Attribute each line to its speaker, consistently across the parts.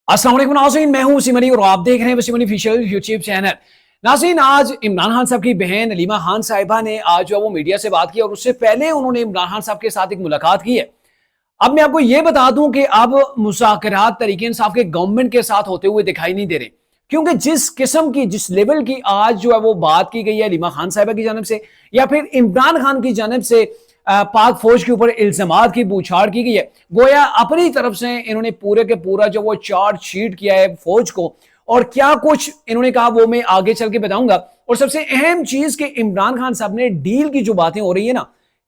Speaker 1: अस्सलाम वालेकुम नाज़रीन, मैं हूं वसीम अली और आप देख रहे हैं Wasim Ali official YouTube channel. नाज़रीन, आज इमरान खान साहब की बहन अलीमा खान साहिबा ने आज जो वो मीडिया से बात की और उससे पहले उन्होंने इमरान खान साहब के साथ एक मुलाकात की है। अब मैं आपको ये बता दूं कि अब मुज़ाकरात तरीके इंसाफ के गवर्नमेंट के साथ होते हुए दिखाई नहीं दे रहे, क्योंकि जिस किस्म की जिस लेवल की आज जो है वो बात की गई है अलीमा खान साहिबा की जानब से या फिर इमरान खान की जानब से पाक फौज के ऊपर इल्जामात की बूछाड़ की गई है। गोया अपनी तरफ से इन्होंने पूरे के पूरा जो वो चार्जशीट किया है फौज को और क्या कुछ इन्होंने कहा वो मैं आगे चल के बताऊंगा। और सबसे अहम चीज कि इमरान खान साहब ने डील की जो बातें हो रही है ना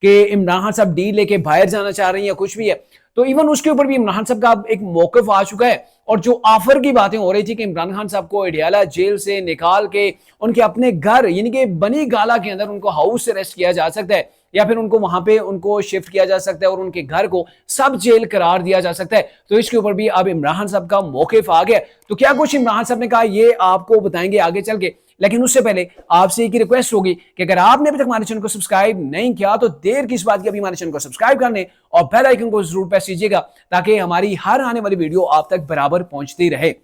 Speaker 1: कि इमरान खान साहब डील लेके बाहर जाना चाह रही हैं कुछ भी है, तो इवन उसके ऊपर भी इमरान खान साहब का एक मौकफ आ चुका है। और जो ऑफर की बातें हो रही थी कि इमरान खान साहब को अडियाला जेल से निकाल के उनके अपने घर यानी कि बनी गाला के अंदर उनको हाउस अरेस्ट किया जा सकता है या फिर उनको वहां पे उनको शिफ्ट किया जा सकता है और उनके घर को सब जेल करार दिया जा सकता है, तो इसके ऊपर भी अब इमरान खान साहब का मौकफ आ गया। तो क्या कुछ इमरान खान साहब ने कहा ये आपको बताएंगे आगे चल के, लेकिन उससे पहले आपसे एक रिक्वेस्ट होगी कि अगर आपने अभी तक हमारे चैनल को सब्सक्राइब नहीं किया तो देर किस बात की, अभी हमारे चैनल को सब्सक्राइब कर लें और बेल आइकन को जरूर प्रेस कीजिएगा ताकि हमारी हर आने वाली वीडियो आप तक बराबर पहुंचती रहे।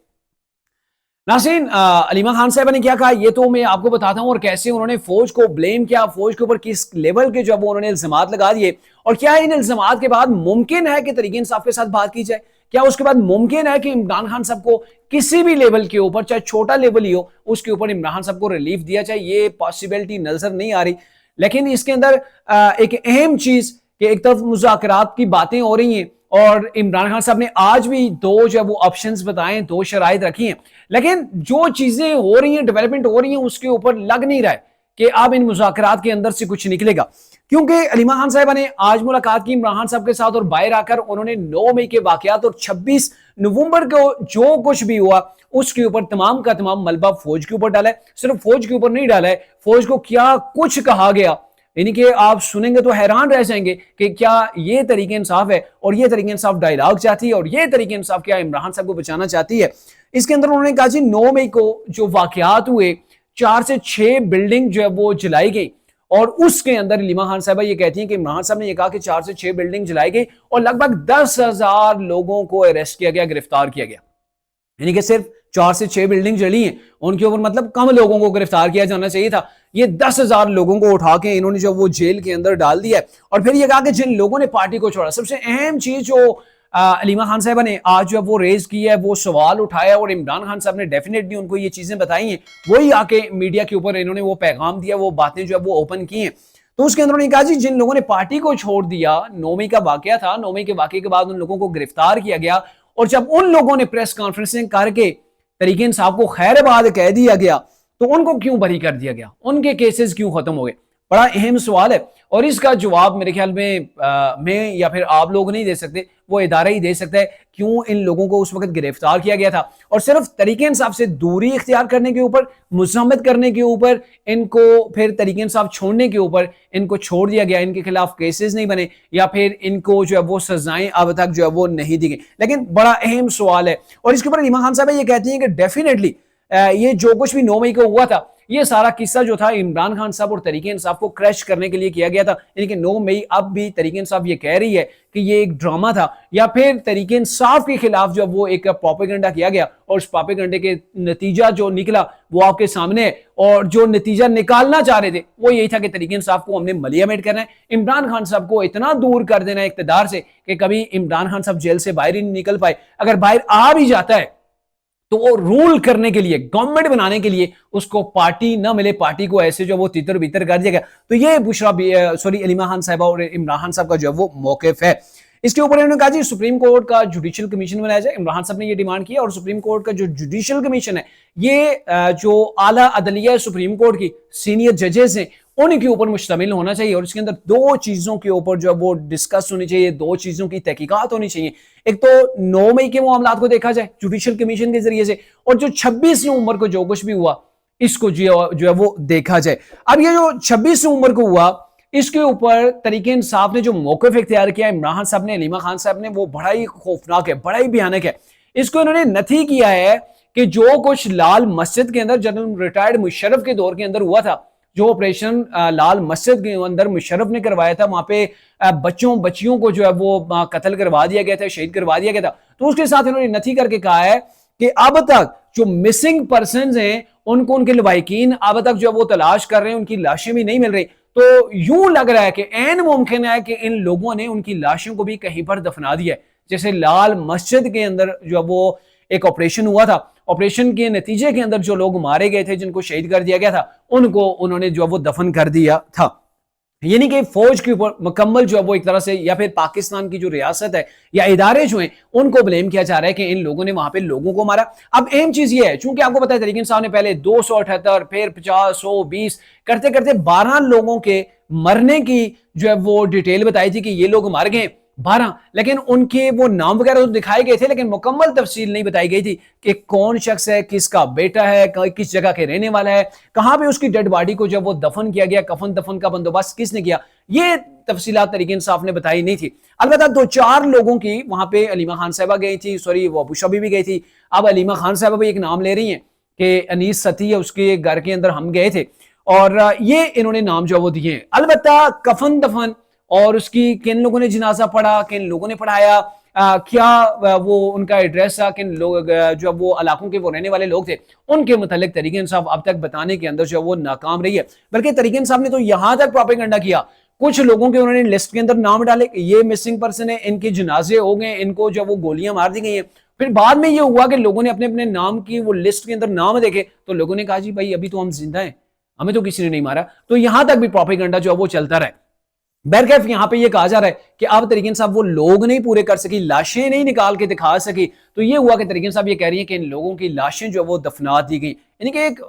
Speaker 1: नाज़रीन, अलीमा खान साहब ने क्या कहा ये तो मैं आपको बताता हूं और कैसे उन्होंने फौज को ब्लेम किया, फौज के ऊपर किस लेवल के जो उन्होंने इल्जामात लगा दिए और क्या इन इल्जामात के बाद मुमकिन है कि तरीके इंसाफ के साथ बात की जाए, क्या उसके बाद मुमकिन है कि इमरान खान साहब को किसी भी लेवल के ऊपर चाहे छोटा लेवल ही हो उसके ऊपर इमरान खान साहब को रिलीफ दिया जाए। ये पॉसिबिलिटी नजर नहीं आ रही, लेकिन इसके अंदर एक अहम चीज कि एक तरफ मुज़ाकरात की बातें हो रही हैं और इमरान खान साहब ने आज भी दो जो वो ऑप्शंस बताए, दो शराइत रखी हैं, लेकिन जो चीजें हो रही हैं डेवलपमेंट हो रही हैं उसके ऊपर लग नहीं रहा है कि अब इन मुज़ाकरात के अंदर से कुछ निकलेगा। क्योंकि अलीमा खान साहिबा ने आज मुलाकात की इमरान खान साहब के साथ और बाहर आकर उन्होंने 9 मई के वाकयात और 26 नवंबर को जो कुछ भी हुआ उसके ऊपर तमाम का तमाम मलबा फौज के ऊपर डाला है। सिर्फ फौज के ऊपर नहीं डाला है, फौज को क्या कुछ कहा गया, यानी कि आप सुनेंगे तो हैरान रह जाएंगे कि क्या ये तरीके इंसाफ है और ये तरीके इंसाफ डायलॉग चाहती है और ये तरीके इंसाफ क्या इमरान साहब को बचाना चाहती है। इसके अंदर उन्होंने कहा जी 9 मई को जो वाकयात हुए 4 से 6 बिल्डिंग जो है वो जलाई गई और उसके अंदर अलीमा खान साहबा ये कहती हैं कि इमरान साहब ने ये कहा कि 4 से 6 बिल्डिंग जलाई गई और लगभग 10,000 लोगों को अरेस्ट किया गया, गिरफ्तार किया गया। यानी कि सिर्फ 4 से 6 बिल्डिंग जली हैं, उनके ऊपर मतलब कम लोगों को गिरफ्तार किया जाना चाहिए था। ये 10,000 लोगों को उठा के इन्होंने जो वो जेल के अंदर डाल दिया है और फिर ये कहा कि जिन लोगों ने पार्टी को छोड़ा। सबसे अहम चीज जो अलीमा खान साहबा ने आज जो वो रेज की है, वो सवाल उठाया और इमरान खान साहब ने डेफिनेटली उनको ये चीजें बताई हैं, वही आके मीडिया के ऊपर इन्होंने वो पैगाम दिया, वो बातें जो है वो ओपन की हैं। तो उसके अंदर उन्होंने कहा जी जिन लोगों ने पार्टी को छोड़ दिया, 9 मई का वाकया था, 9 मई के वाकये के बाद उन लोगों को गिरफ्तार किया गया और जब उन लोगों ने प्रेस कॉन्फ्रेंसिंग करके तरीके इंसाफ को खैरबाद कह दिया गया तो उनको क्यों बरी कर दिया गया, उनके केसेस क्यों खत्म हो गए? बड़ा अहम सवाल है और इसका जवाब मेरे ख्याल में मैं या फिर आप लोग नहीं दे सकते, वो इदारा ही दे सकता है क्यों इन लोगों को उस वक्त गिरफ्तार किया गया था। और सिर्फ तरीके इंसाफ से दूरी इख्तियार करने के ऊपर, मुज़ाहमत करने के ऊपर, इनको फिर तरीके इंसाफ छोड़ने के ऊपर इनको छोड़ दिया गया, इनके खिलाफ केसेस नहीं बने या फिर इनको जो है वो सजाएं अब तक जो है वो नहीं दी गई। लेकिन बड़ा अहम सवाल है और इसके ऊपर अलीमा खान साहब ये कहती हैं कि डेफिनेटली ये जो कुछ भी 9 मई को हुआ था ये सारा किस्सा जो था इमरान खान साहब और तरीके इंसाफ को क्रैश करने के लिए किया गया था। यानी कि 9 मई अब भी तरीके इंसाफ ये कह रही है कि ये एक ड्रामा था या फिर तरीके इंसाफ के खिलाफ जो वो एक प्रोपेगेंडा किया गया और उस प्रोपेगेंडे के नतीजा जो निकला वो आपके सामने है और जो नतीजा निकालना चाह रहे थे वो यही था कि तरीके इंसाफ को हमने मलियामेट करना है, इमरान खान साहब को इतना दूर कर देना है इख्तिदार से कि कभी इमरान खान साहब जेल से बाहर ही नहीं निकल पाए। अगर बाहर आ भी जाता है तो वो रूल करने के लिए, गवर्नमेंट बनाने के लिए उसको पार्टी ना मिले, पार्टी को ऐसे जो वो तितर बितर कर दिया गया। तो ये अलीमा खान साहबा और इमरान खान साहब का जो है वो मौकिफ है। इसके ऊपर इन्होंने कहा जी सुप्रीम कोर्ट का जुडिशियल कमीशन बनाया जाए, इमरान साहब ने ये डिमांड की और सुप्रीम कोर्ट का जो जुडिशियल कमीशन है ये जो आला अदलिया सुप्रीम कोर्ट की सीनियर जजेस हैं उनके ऊपर मुश्तमिल होना चाहिए और इसके अंदर दो चीजों के ऊपर जो है वो डिस्कस होनी चाहिए, दो चीजों की तहकीकात होनी चाहिए। एक तो 9 मई के मामलात को देखा जाए जुडिशियल कमीशन के जरिए से और जो 26 नवंबर को जो कुछ भी हुआ इसको जो है वो देखा जाए। अब ये जो 26 नवंबर को हुआ इसके ऊपर तरीके इंसाफ ने जो मौक़िफ़ इख्तियार किया इमरान साहब ने, अलीमा खान साहब ने, वो बड़ा ही खौफनाक है, बड़ा ही भयानक है। इसको इन्होंने नथी किया है कि जो कुछ लाल मस्जिद के अंदर जनरल रिटायर्ड मुशर्रफ के दौर के अंदर हुआ था, जो ऑपरेशन लाल मस्जिद के अंदर मुशर्रफ ने करवाया था, वहां पे बच्चों बच्चियों को जो है वो कत्ल करवा दिया गया था, शहीद करवा दिया गया था। तो उसके साथ इन्होंने नथी करके कहा है कि अब तक जो मिसिंग पर्सन हैं उनको उनके लवाहिकीन अब तक जो वो तलाश कर रहे हैं, उनकी लाशें भी नहीं मिल रही। तो यूं लग रहा है कि ऐन मुमकिन है कि इन लोगों ने उनकी लाशों को भी कहीं पर दफना दिया है। जैसे लाल मस्जिद के अंदर जो वो एक ऑपरेशन हुआ था, ऑपरेशन के नतीजे के अंदर जो लोग मारे गए थे, जिनको शहीद कर दिया गया था, उनको उन्होंने जो वो दफन कर दिया था। यानी कि फौज के ऊपर मुकम्मल जो है वो एक तरह से, या फिर पाकिस्तान की जो रियासत है या इदारे जो हैं उनको ब्लेम किया जा रहा है कि इन लोगों ने वहां पे लोगों को मारा। अब अहम चीज ये है, चूंकि आपको पता है तरीके इंसाफ ने पहले 278 फिर 50 120 करते करते 12 लोगों के मरने की जो है वो डिटेल बताई थी कि ये लोग मर गए 12, लेकिन उनके वो नाम वगैरह तो दिखाए गए थे, लेकिन मुकम्मल तफसील नहीं बताई गई थी कि कौन शख्स है, किसका बेटा है, किस जगह के रहने वाला है, कहां पे उसकी डेड बॉडी को जब वो दफन किया गया, कफन दफन का बंदोबस्त किसने किया, ये तफसीलात तरीके इंसाफ ने बताई नहीं थी। अलबत्ता 2-4 लोगों की वहां पे अलीमा खान साहबा गई थी, सॉरी वो अबू शबी भी गई थी। अब अलीमा खान साहबा भी एक नाम ले रही हैं कि अनीस सती है, उसके घर के अंदर हम गए थे और ये इन्होंने नाम जो वो दिए। अलबत्ता कफन दफन और उसकी किन लोगों ने जनाजा पढ़ा, किन लोगों ने पढ़ाया, क्या वो उनका एड्रेस था, किन लोग जो वो इलाकों के वो रहने वाले लोग थे, उनके मुतालिक तरीके इंसाफ अब तक बताने के अंदर जो वो नाकाम रही है। बल्कि तरीके इंसाफ ने तो यहां तक प्रोपेगेंडा किया, कुछ लोगों के उन्होंने लिस्ट के अंदर नाम डाले, ये मिसिंग पर्सन है, इनके जनाजे हो गए, इनको जब वो गोलियां मार दी गई हैं। फिर बाद में ये हुआ कि लोगों ने अपने अपने नाम की वो लिस्ट के अंदर नाम देखे तो लोगों ने कहा जी भाई अभी तो हम जिंदा हैं, हमें तो किसी ने नहीं मारा। तो यहां तक भी प्रोपेगेंडा जो वो चलता रहा। बहरकैफ यहां पे ये कहा जा रहा है कि अब तरीके साहब वो लोग नहीं पूरे कर सकी, लाशें नहीं निकाल के दिखा सकी, तो ये हुआ कि तरीके साहब ये कह रही हैं कि इन लोगों की लाशें जो वो दफना दी गई। यानी कि एक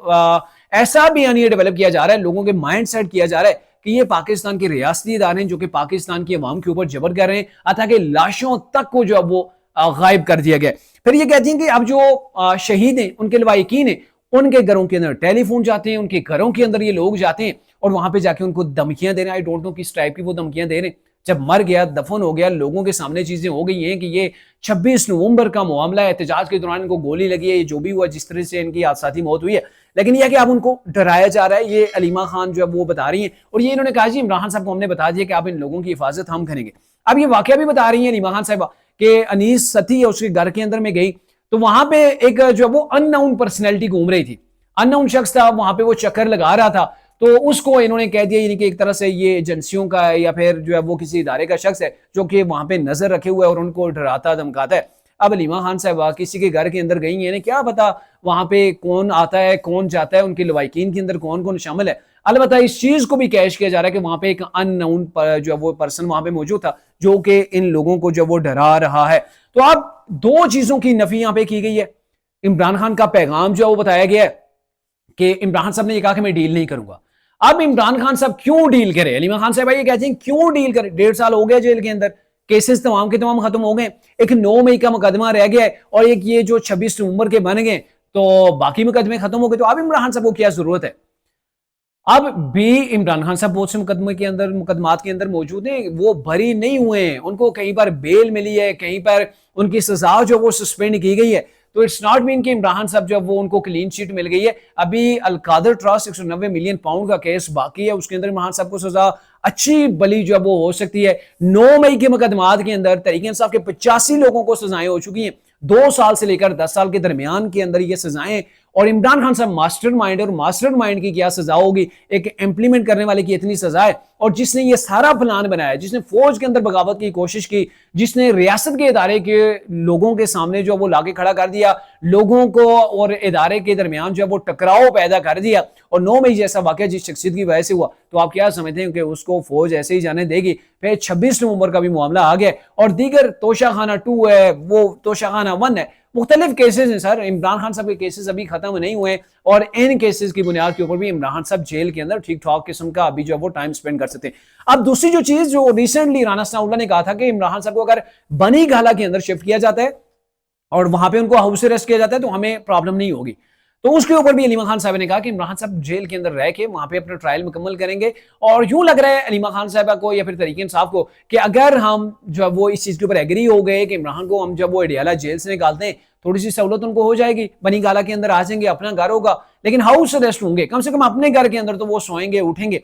Speaker 1: ऐसा बयान ये डेवलप किया जा रहा है, लोगों के माइंड सेट किया जा रहा है कि ये पाकिस्तान के रियासती इदारे हैं जो कि पाकिस्तान की अवाम के ऊपर जबर कर रहे हैं, अतः कि लाशों तक को जो वो गायब कर दिया गया। फिर ये कहती हैं कि अब जो शहीद हैं, उनके लवाहिकीन हैं, उनके घरों के अंदर टेलीफोन जाते हैं, उनके घरों के अंदर ये लोग जाते हैं और वहां पे जाके उनको धमकियां दे रहे हैं। आई डोंट नो किस टाइप की वो धमकियां दे रहे हैं। जब मर गया, दफन हो गया, लोगों के सामने चीजें हो गई हैं कि ये 26 नवंबर का मामला है, एहतजाज के दौरान इनको गोली लगी है, ये जो भी हुआ, जिस तरह से इनकी हादसाती मौत हुई है, लेकिन यह कि अब उनको डराया जा रहा है। ये अलीमा खान जो है वो बता रही हैं और ये इन्होंने कहा जी इमरान खान साहब को हमने बता दिया कि आप इन लोगों की हिफाजत हम करेंगे। अब ये वाकया भी बता रही है अलीमा खान साहबा कि अनीस सती है उसके घर के अंदर में गई तो वहां पे एक जो वो अननाउन पर्सनैलिटी घूम रही थी, अननाउन शख्स था, वहां पे वो चक्कर लगा रहा था, तो उसको इन्होंने कह दिया यानी कि एक तरह से ये एजेंसियों का है या फिर जो है वो किसी इदारे का शख्स है जो कि वहां पे नजर रखे हुए है और उनको डराता धमकाता है। अब अलीमा खान साहबा किसी के घर के अंदर गई है, क्या पता वहां पे कौन आता है कौन जाता है, उनके लवाहिकीन के अंदर कौन कौन शामिल है। अलबत्ता इस चीज को भी कैश किया जा रहा है कि वहां पे एक अननोन जो है वो पर्सन वहां पे मौजूद था जो कि इन लोगों को जो वो डरा रहा है। तो अब दो चीजों की नफी यहां पे की गई है। इमरान खान का पैगाम जो है वो बताया गया है कि इमरान साहब ने ये कहा कि मैं डील नहीं करूंगा। अब इमरान खान साहब क्यों डील करे, अलीमा खान साहब ये कहते हैं क्यों डील करे, 1.5 साल हो गया जेल के अंदर, केसेस तमाम के तमाम खत्म हो गए, एक 9 मई का मुकदमा रह गया है और एक ये जो 26 नवंबर के बन गए तो बाकी मुकदमे खत्म हो गए। तो अब इमरान खान साहब को क्या जरूरत है। अब भी इमरान खान साहब बहुत से मुकदमे के अंदर मुकदमात के अंदर मौजूद हैं, वो बरी नहीं हुए हैं, उनको कहीं पर बेल मिली है, कहीं पर उनकी सजा जो वो सस्पेंड की गई है। तो इट्स नॉट मीन कि इमरान साहब जो वो उनको क्लीन शीट मिल गई है। अभी अलकादर ट्रस्ट 190 मिलियन पाउंड का केस बाकी है, उसके अंदर इमरान साहब को सजा अच्छी बली जो वो हो सकती है। 9 मई के मुकदमात के अंदर तरीके इंसाफ के 85 लोगों को सजाएं हो चुकी हैं, 2 साल से लेकर 10 साल के दरमियान के अंदर ये सजाएं। और इमरान खान साहब मास्टरमाइंड, और मास्टरमाइंड की क्या सजा होगी, एक इंप्लीमेंट करने वाले की इतनी सजा है। और जिसने ये सारा प्लान बनाया, जिसने फौज के अंदर बगावत की कोशिश की, जिसने रियासत के इदारे के लोगों के सामने जो वो लाके खड़ा कर दिया, लोगों को और इदारे के दरमियान जो वो टकराव पैदा कर दिया, और 9 मई जैसा वाकया जिस शख्सियत की वजह से हुआ, तो आप क्या समझते हैं कि उसको फौज ऐसे ही जाने देगी। फिर 26 नवंबर का भी मामला आ गया और दीगर तोशाखाना 2 है, वो तोशाखाना 1 है, मुख्तलिफ केसेस हैं सर। इमरान खान साहब के केसेस अभी खत्म नहीं हुए और इन केसेस की बुनियाद के ऊपर भी इमरान खान साहब जेल के अंदर ठीक ठाक किस्म का अभी जो वो टाइम स्पेंड कर सकते हैं। अब दूसरी जो चीज जो रिसेंटली राना सनाउल्लाह ने कहा था कि इमरान खान साहब को अगर बनी गाला के अंदर शिफ्ट किया जाता है और वहां पे उनको हाउस अरेस्ट किया जाता है तो हमें प्रॉब्लम नहीं होगी। तो उसके ऊपर भी अलीमा खान साहब ने कहा कि इमरान साहब जेल के अंदर रह के वहां पे अपना ट्रायल मुकम्मल करेंगे। और यूं लग रहा है अलीमा खान साहब को या फिर तरीके इंसाफ को कि अगर हम जो वो इस चीज के ऊपर एग्री हो गए कि इमरान को हम जब वो अडियाला जेल से निकालते हैं थोड़ी सी सहूलत उनको हो जाएगी, बनी गाला के अंदर आ जाएंगे, अपना घर होगा, लेकिन हाउस अरेस्ट होंगे, कम से कम अपने घर के अंदर तो वो सोएंगे उठेंगे।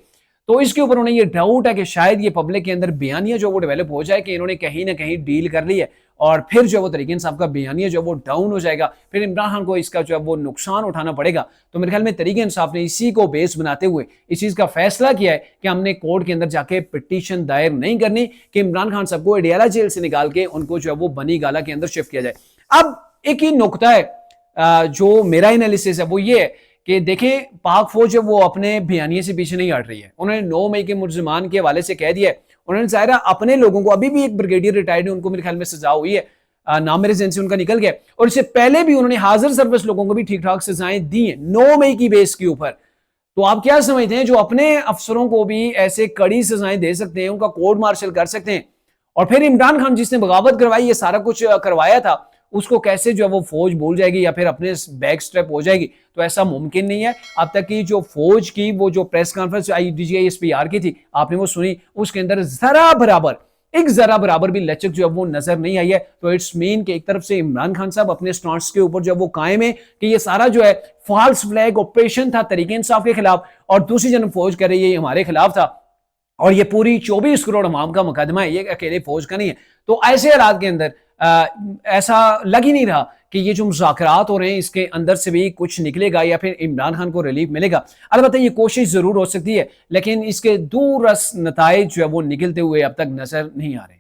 Speaker 1: तो इसके ऊपर उन्हें ये डाउट है कि शायद ये पब्लिक के अंदर बयानिया जो वो डेवलप हो जाए कि इन्होंने कहीं ना कहीं डील कर ली है और फिर जो वो तरीके इंसाफ का बयानिया जो वो डाउन हो जाएगा, फिर इमरान खान को इसका जो है वो नुकसान उठाना पड़ेगा। तो मेरे ख्याल में तरीके इंसाफ ने इसी को बेस बनाते हुए इस चीज का फैसला किया है कि हमने कोर्ट के अंदर जाके पिटीशन दायर नहीं करनी कि इमरान खान साहब को अडियाला जेल से निकाल के उनको जो है वो बनी गाला के अंदर शिफ्ट किया जाए। अब एक ही नुकता है जो मेरा एनालिसिस है वो ये है कि देखें, पाक फौज वो अपने बयानिए से पीछे नहीं हट रही है। उन्होंने 9 मई के मुलजमान के हवाले से कह दिया है, उन्होंने जाहिर अपने लोगों को, अभी भी एक ब्रिगेडियर रिटायर्ड है, उनको मेरे ख्याल में सजा हुई है, नाम मेरे जहन से उनका निकल गया, और इससे पहले भी उन्होंने हाजिर सर्विस लोगों को भी ठीक ठाक सजाएं दी हैं 9 मई की बेस के ऊपर। तो आप क्या समझते हैं, जो अपने अफसरों को भी ऐसे कड़ी सजाएं दे सकते हैं, उनका कोर्ट मार्शल कर सकते हैं, और फिर इमरान खान जिसने बगावत करवाई, ये सारा कुछ करवाया था, उसको कैसे जो है वो फौज भूल जाएगी या फिर अपने बैक स्टेप हो जाएगी? तो ऐसा मुमकिन नहीं है। अब तक की जो फौज की वो जो प्रेस कॉन्फ्रेंस DGI-SPR की थी, आपने वो सुनी, उसके अंदर जरा बराबर भी लचक जो है वो नजर नहीं आई है। तो इट्स मीन कि एक तरफ से इमरान खान साहब अपने स्टैंड के ऊपर जो है वो कायम है कि ये सारा जो है फॉल्स फ्लैग ऑपरेशन था तरीके इंसाफ के खिलाफ, और दूसरी जन फौज कह रही है ये हमारे खिलाफ था, और ये पूरी 24 करोड़ अवाम का मुकदमा है, ये अकेले फौज का नहीं है। तो ऐसे हालात के अंदर ऐसा लग ही नहीं रहा कि ये जो मुज़ाकरात हो रहे हैं इसके अंदर से भी कुछ निकलेगा या फिर इमरान खान को रिलीफ मिलेगा। अलबत्ता ये कोशिश जरूर हो सकती है, लेकिन इसके दूरस नताइज जो है वो निकलते हुए अब तक नजर नहीं आ रहे।